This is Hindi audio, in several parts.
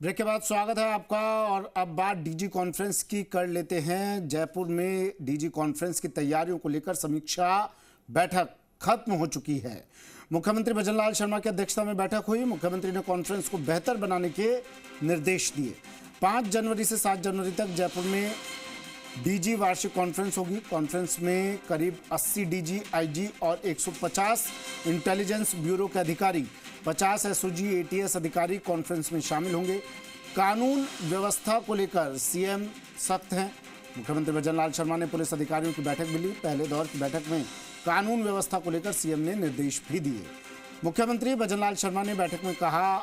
ब्रेक के बाद स्वागत है आपका। और अब बात डीजी कॉन्फ्रेंस की कर लेते हैं। जयपुर में डीजी कॉन्फ्रेंस की तैयारियों को लेकर समीक्षा बैठक खत्म हो चुकी है। मुख्यमंत्री भजनलाल शर्मा की अध्यक्षता में बैठक हुई। मुख्यमंत्री ने कॉन्फ्रेंस को बेहतर बनाने के निर्देश दिए। 5 जनवरी से 7 जनवरी तक जयपुर में डीजी वार्षिक कॉन्फ्रेंस होगी। कॉन्फ्रेंस में करीब 80 डीजी, आईजी और 150 इंटेलिजेंस ब्यूरो के अधिकारी, 50 एसओजी, एटीएस अधिकारी कॉन्फ्रेंस में शामिल होंगे। कानून व्यवस्था को लेकर सीएम सख्त हैं। मुख्यमंत्री भजनलाल शर्मा ने पुलिस अधिकारियों की बैठक भी ली। पहले दौर की बैठक में कानून व्यवस्था को लेकर सीएम ने निर्देश भी दिए। मुख्यमंत्री भजनलाल शर्मा ने बैठक में कहा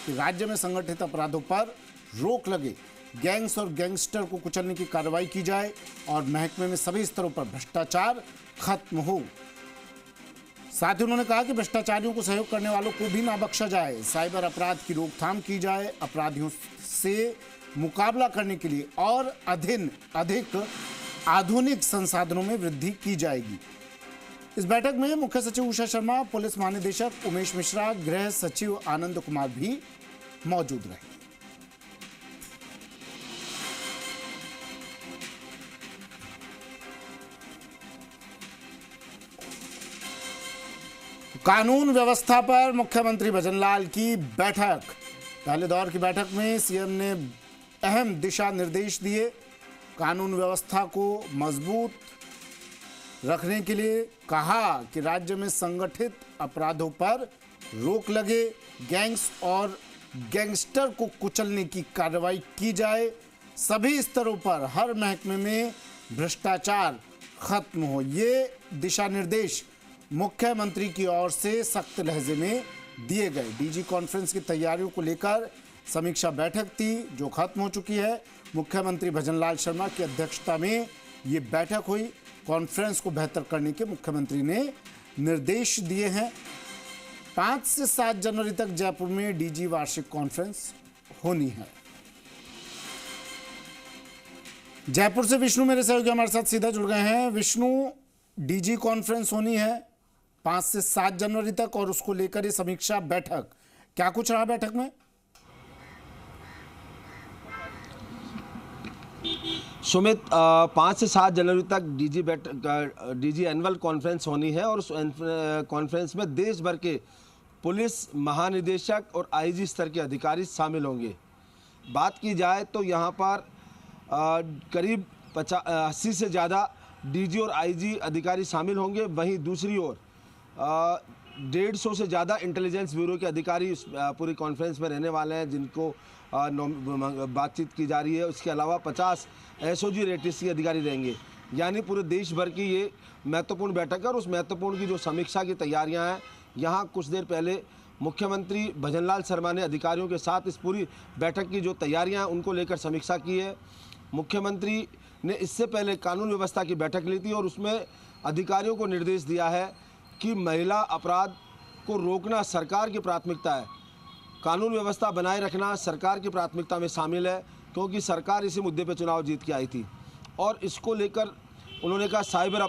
कि राज्य में संगठित अपराधों पर रोक लगे, गैंग्स और गैंगस्टर को कुचलने की कार्रवाई की जाए और महकमे में सभी स्तरों पर भ्रष्टाचार खत्म हो। साथ ही उन्होंने कहा कि भ्रष्टाचारियों को सहयोग करने वालों को भी ना बख्शा जाए। साइबर अपराध की रोकथाम की जाए। अपराधियों से मुकाबला करने के लिए और अधिक आधुनिक संसाधनों में वृद्धि की जाएगी। इस बैठक में मुख्य सचिव उषा शर्मा, पुलिस महानिदेशक उमेश मिश्रा, गृह सचिव आनंद कुमार भी मौजूद रहे। कानून व्यवस्था पर मुख्यमंत्री भजनलाल की बैठक। पहले दौर की बैठक में सीएम ने अहम दिशा निर्देश दिए। कानून व्यवस्था को मजबूत रखने के लिए कहा कि राज्य में संगठित अपराधों पर रोक लगे, गैंग्स और गैंगस्टर को कुचलने की कार्रवाई की जाए। सभी स्तरों पर हर महकमे में भ्रष्टाचार खत्म हो। ये दिशा निर्देश मुख्यमंत्री की ओर से सख्त लहजे में दिए गए। डीजी कॉन्फ्रेंस की तैयारियों को लेकर समीक्षा बैठक थी जो खत्म हो चुकी है। मुख्यमंत्री भजनलाल शर्मा की अध्यक्षता में ये बैठक हुई। कॉन्फ्रेंस को बेहतर करने के मुख्यमंत्री ने निर्देश दिए हैं। 5 से 7 जनवरी तक जयपुर में डीजी वार्षिक कॉन्फ्रेंस होनी है। जयपुर से विष्णु मेरे सहयोगी हमारे साथ सीधा जुड़ गए हैं। विष्णु, डीजी कॉन्फ्रेंस होनी है 5 से 7 जनवरी तक और उसको लेकर ये समीक्षा बैठक, क्या कुछ रहा बैठक में? सुमित, 5 से 7 जनवरी तक डीजी एनुअल कॉन्फ्रेंस होनी है और उस कॉन्फ्रेंस में देश भर के पुलिस महानिदेशक और आईजी स्तर के अधिकारी शामिल होंगे। बात की जाए तो यहाँ पर करीब 80 से ज़्यादा डीजी और आईजी अधिकारी शामिल होंगे। वहीं दूसरी ओर 150 से ज़्यादा इंटेलिजेंस ब्यूरो के अधिकारी इस पूरी कॉन्फ्रेंस में रहने वाले हैं, जिनको बातचीत की जा रही है। उसके अलावा 50 एसओजी और एटीएस अधिकारी रहेंगे। यानी पूरे देश भर की ये महत्वपूर्ण बैठक है और उस महत्वपूर्ण की जो समीक्षा की तैयारियां हैं, यहाँ कुछ देर पहले मुख्यमंत्री भजनलाल शर्मा ने अधिकारियों के साथ इस पूरी बैठक की जो तैयारियां हैं उनको लेकर समीक्षा की है। मुख्यमंत्री ने इससे पहले कानून व्यवस्था की बैठक ली थी और उसमें अधिकारियों को निर्देश दिया है कि महिला अपराध को रोकना सरकार की प्राथमिकता है। कानून व्यवस्था बनाए रखना सरकार की प्राथमिकता में शामिल है, क्योंकि सरकार इसी मुद्दे पर चुनाव जीत के आई थी। और इसको लेकर उन्होंने कहा साइबर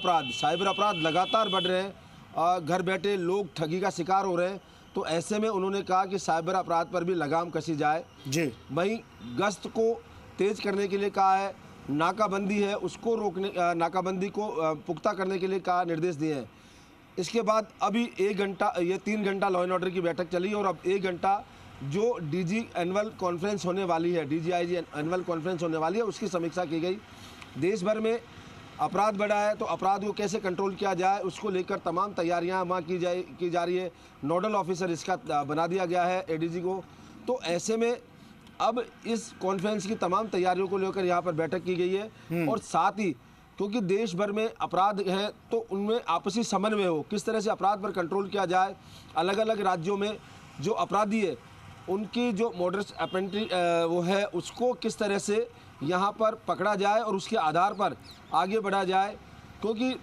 अपराध लगातार बढ़ रहे हैं। घर बैठे लोग ठगी का शिकार हो रहे हैं। तो ऐसे में उन्होंने कहा कि साइबर अपराध पर भी लगाम कसी जाए जी। वहीं गश्त को तेज करने के लिए कहा है। नाकाबंदी है उसको रोकने, नाकाबंदी को पुख्ता करने के लिए कहा, निर्देश दिए हैं। इसके बाद अभी 1 घंटा, ये 3 घंटा लॉ एंड ऑर्डर की बैठक चली और अब 1 घंटा जो डीजी एनुअल कॉन्फ्रेंस होने वाली है, डीजी आईजी एनुअल कॉन्फ्रेंस होने वाली है, उसकी समीक्षा की गई। देश भर में अपराध बढ़ा है तो अपराध को कैसे कंट्रोल किया जाए उसको लेकर तमाम तैयारियां वहाँ की जा रही है। नोडल ऑफिसर इसका बना दिया गया है एडीजी को। तो ऐसे में अब इस कॉन्फ्रेंस की तमाम तैयारियों को लेकर यहाँ पर बैठक की गई है। और साथ ही क्योंकि देश भर में अपराध हैं तो उनमें आपसी समन्वय हो, किस तरह से अपराध पर कंट्रोल किया जाए। अलग अलग राज्यों में जो अपराधी है उनकी जो मोडस ऑपरेंडी वो है उसको किस तरह से यहाँ पर पकड़ा जाए और उसके आधार पर आगे बढ़ा जाए। क्योंकि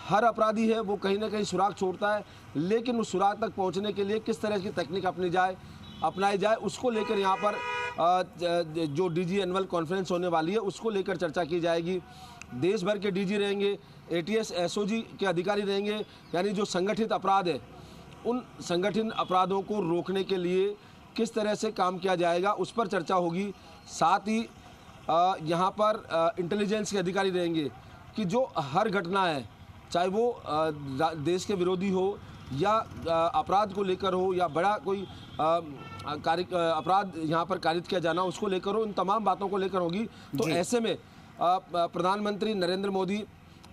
हर अपराधी है वो कहीं ना कहीं सुराग छोड़ता है, लेकिन उस सुराग तक पहुँचने के लिए किस तरह की तकनीक अपनाई जाए उसको लेकर यहाँ पर जो डीजी एनुअल कॉन्फ्रेंस होने वाली है उसको लेकर चर्चा की जाएगी। देश भर के डीजी रहेंगे, एटीएस एसओजी के अधिकारी रहेंगे। यानी जो संगठित अपराध है उन संगठित अपराधों को रोकने के लिए किस तरह से काम किया जाएगा उस पर चर्चा होगी। साथ ही यहाँ पर इंटेलिजेंस के अधिकारी रहेंगे कि जो हर घटना है, चाहे वो देश के विरोधी हो या अपराध को लेकर हो या बड़ा कोई अपराध यहाँ पर कारित किया जाना उसको लेकर हो, इन तमाम बातों को लेकर होगी। तो ऐसे में प्रधानमंत्री नरेंद्र मोदी,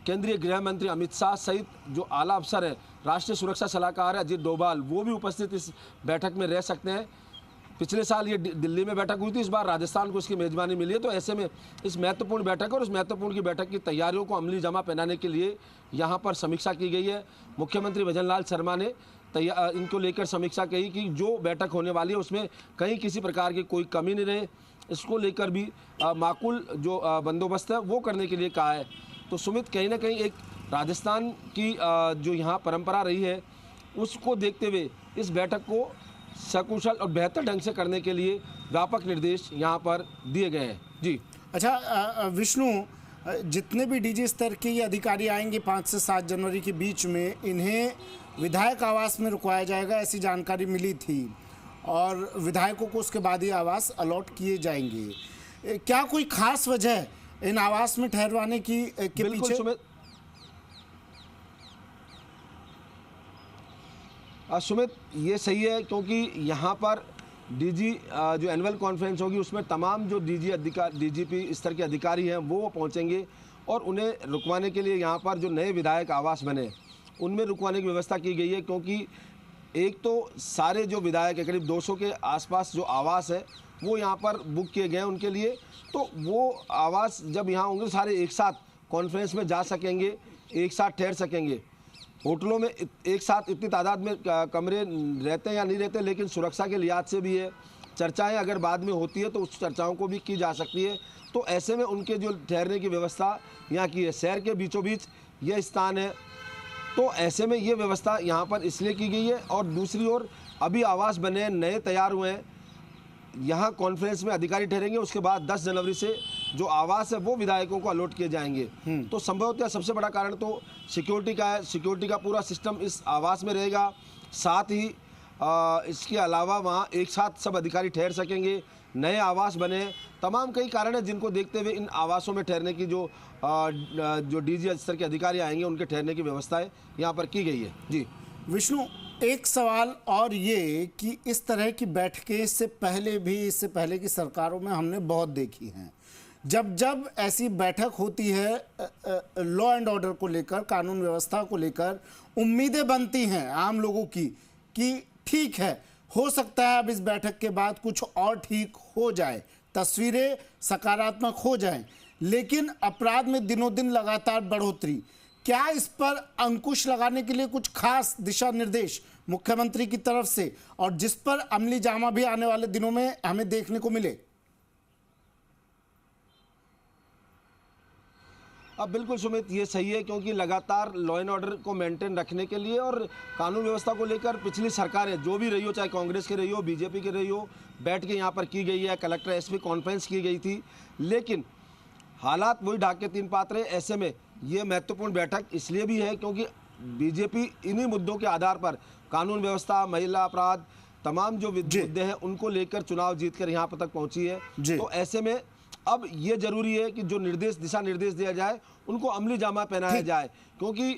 केंद्रीय गृह मंत्री अमित शाह सहित जो आला अफसर है, राष्ट्रीय सुरक्षा सलाहकार अजित डोभाल, वो भी उपस्थित इस बैठक में रह सकते हैं। पिछले साल ये दिल्ली में बैठक हुई थी, इस बार राजस्थान को इसकी मेजबानी मिली है। तो ऐसे में इस महत्वपूर्ण बैठक और इस महत्वपूर्ण की बैठक की तैयारियों को अमली जामा पहनाने के लिए यहाँ पर समीक्षा की गई है। मुख्यमंत्री भजनलाल शर्मा ने इनको लेकर समीक्षा की कि जो बैठक होने वाली है उसमें कहीं किसी प्रकार की कोई कमी नहीं रहे, इसको लेकर भी माकूल जो बंदोबस्त है वो करने के लिए कहा है। तो सुमित, कहीं ना कहीं एक राजस्थान की जो यहाँ परंपरा रही है उसको देखते हुए इस बैठक को सकुशल और बेहतर ढंग से करने के लिए व्यापक निर्देश यहाँ पर दिए गए हैं। जी अच्छा विष्णु, जितने भी डीजी स्तर के ये अधिकारी आएंगे 5 से 7 जनवरी के बीच में, इन्हें विधायक आवास में रुकवाया जाएगा, ऐसी जानकारी मिली थी, और विधायकों को उसके बाद ही आवास अलॉट किए जाएंगे। क्या कोई खास वजह है इन आवास में ठहरवाने की के पीछे? सुमित, ये सही है क्योंकि यहाँ पर डीजी जो एनुअल कॉन्फ्रेंस होगी उसमें तमाम जो डीजीपी स्तर के अधिकारी हैं वो पहुँचेंगे और उन्हें रुकवाने के लिए यहाँ पर जो नए विधायक आवास बने उनमें रुकवाने की व्यवस्था की गई है। क्योंकि एक तो सारे जो विधायक है, करीब 200 के आसपास जो आवास है वो यहाँ पर बुक किए गए हैं उनके लिए। तो वो आवास जब यहाँ होंगे सारे एक साथ कॉन्फ्रेंस में जा सकेंगे, एक साथ ठहर सकेंगे। होटलों में एक साथ इतनी तादाद में कमरे रहते हैं या नहीं रहते, लेकिन सुरक्षा के लिहाज से भी है। चर्चाएं अगर बाद में होती है तो उस चर्चाओं को भी की जा सकती है। तो ऐसे में उनके जो ठहरने की व्यवस्था यहाँ की है, शहर के बीचों बीच यह स्थान है, तो ऐसे में ये व्यवस्था यहाँ पर इसलिए की गई है। और दूसरी ओर अभी आवास बने नए तैयार हुए हैं, यहाँ कॉन्फ्रेंस में अधिकारी ठहरेंगे, उसके बाद 10 जनवरी से जो आवास है वो विधायकों को अलॉट किए जाएंगे। तो संभवतः सबसे बड़ा कारण तो सिक्योरिटी का है। सिक्योरिटी का पूरा सिस्टम इस आवास में रहेगा। साथ ही इसके अलावा वहाँ एक साथ सब अधिकारी ठहर सकेंगे, नए आवास बने, तमाम कई कारण हैं जिनको देखते हुए इन आवासों में ठहरने की जो डीजी स्तर के अधिकारी आएंगे उनके ठहरने की व्यवस्थाएं यहाँ पर की गई है। जी विष्णु, एक सवाल और ये कि इस तरह की बैठकें इससे पहले की सरकारों में हमने बहुत देखी हैं। जब जब ऐसी बैठक होती है लॉ एंड ऑर्डर को लेकर, कानून व्यवस्था को लेकर, उम्मीदें बनती हैं आम लोगों की कि ठीक है, हो सकता है अब इस बैठक के बाद कुछ और ठीक हो जाए, तस्वीरें सकारात्मक हो जाएं, लेकिन अपराध में दिनों दिन लगातार बढ़ोतरी। क्या इस पर अंकुश लगाने के लिए कुछ खास दिशा निर्देश मुख्यमंत्री की तरफ से, और जिस पर अमली जामा भी आने वाले दिनों में हमें देखने को मिले? अब बिल्कुल सुमित, ये सही है क्योंकि लगातार लॉ एंड ऑर्डर को मेंटेन रखने के लिए और कानून व्यवस्था को लेकर पिछली सरकारें जो भी रही हो, चाहे कांग्रेस की रही हो, बीजेपी की रही हो, बैठ के यहाँ पर की गई है। कलेक्टर एसपी कॉन्फ्रेंस की गई थी, लेकिन हालात वही ढाक के तीन पात रहे। ऐसे में ये महत्वपूर्ण बैठक इसलिए भी है क्योंकि बीजेपी इन्हीं मुद्दों के आधार पर कानून व्यवस्था, महिला अपराध, तमाम जो मुद्दे हैं उनको लेकर चुनाव जीतकर यहाँ पर तक पहुँची है। तो ऐसे में अब ये जरूरी है कि जो दिशा निर्देश दिया जाए उनको अमली जामा पहनाया जाए, क्योंकि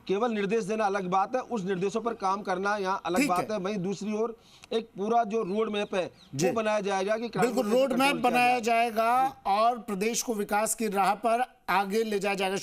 केवल निर्देश देना अलग बात है, उस निर्देशों पर काम करना यहाँ अलग बात है। वहीं दूसरी ओर एक पूरा जो रोड मैप है वो बनाया जाएगा कि बिल्कुल रोड मैप बनाया जाएगा और प्रदेश को विकास की राह पर आगे ले जाया जाएगा।